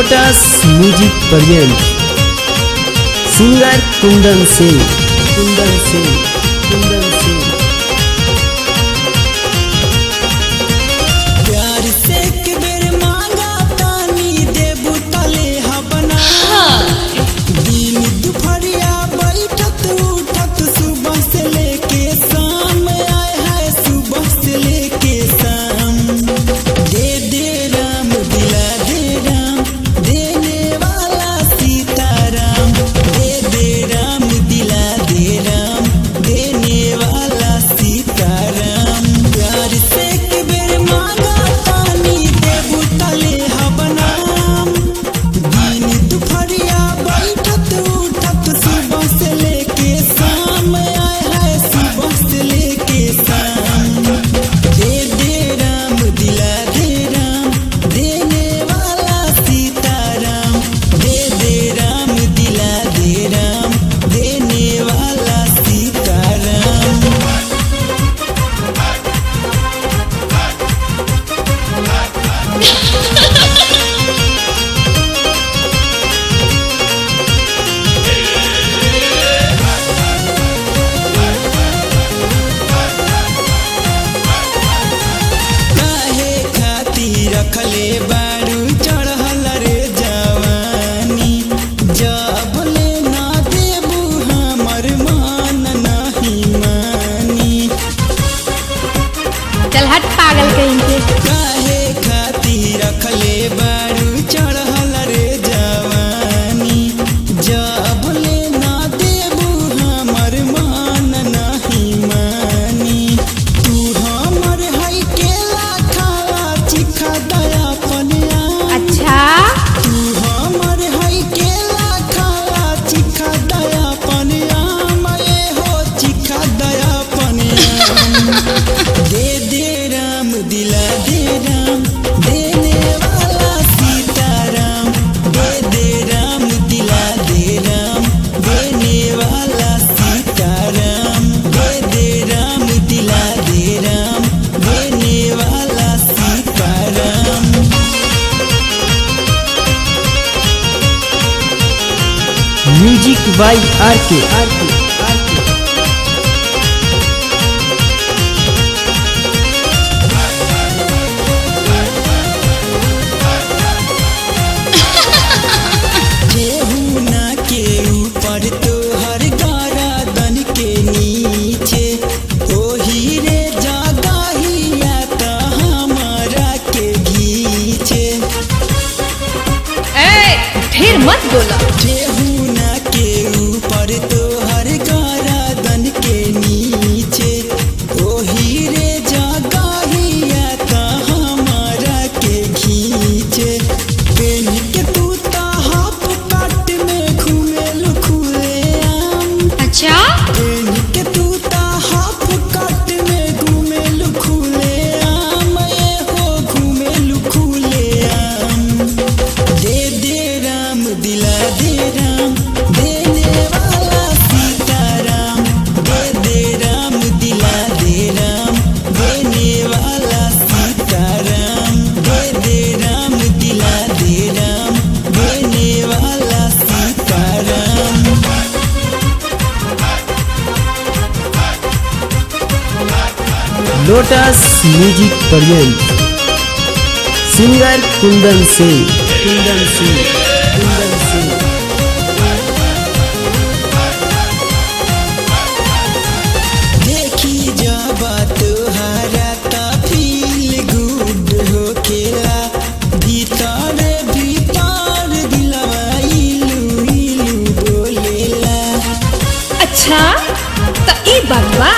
Lotus music present singer Kundan Singh. प्यार से एक बेर मांगा तानी देबू तले बना दिन दुपहरिया बैठत उठत सुबह से लेके शाम आए है सुबह से लेके शाम। दे दे राम दिला दे राम देने वाला सीताराम। दे दे राम दिला दे राम देने वाला सीताराम। प्यार से एक बेर मांगा तानी देबू तले बनाम दिन दुपहरिया बैठत उठत सुबह से लेके शाम आए है सुबह से लेके शाम। दे दे राम दिला दे राम देने वाला सीताराम। दे दे राम दिला दे राम देने वाला सीताराम। काहे खातिर रखले बारू चढ़ल रे जवानी। जब ले ना देबू हमर मान नहीं मानी। चल हट पागल कहीं के। काहे खातिर रखले बारू चढ़ल रे जवानी। जब ले ना देबू हमर मान नहीं मानी। तू हमर है केला खावा चिखा दया पनिया। अच्छा तू हमर है केला खावा चिखा दया पनिया। मैं हो चिखा दया पनिया। दे दे राम दिला दे राम देने वाला सीताराम। दे दे राम दिला दे राम देने वाला सीताराम। दे दे राम दिला दे राम देने वाला सीताराम। म्यूजिक बाय आर के। केहुना के ऊपर तोहर गरदन के नीचे ओही रे जगहिया त हमरा के घीचे। ढेर मत बोला। केहुना के ऊपर तोहर गरदन के नीचे ओही रे जगहिया त हमरा के घीचे। पेन के तू त हाफ कट में घूमेलु खुले आम। अच्छा पेन के तू त हाफ कट में घूमेलु खुले आम। ये हो घूमेलु खुले आम। दे दे राम दिला दे राम देने वाला सीताराम। दे दे राम दिला दे राम देने वाला सीताराम। दे दे राम दिला दे राम देने वाला Sitaram. Lotus music present singer Kundan Singh. देखी जब तोहरा त फील गुड होखेला। भीतर भीतर दिलवा इलू इलू बोलेला। अच्छा तो ई बात बा।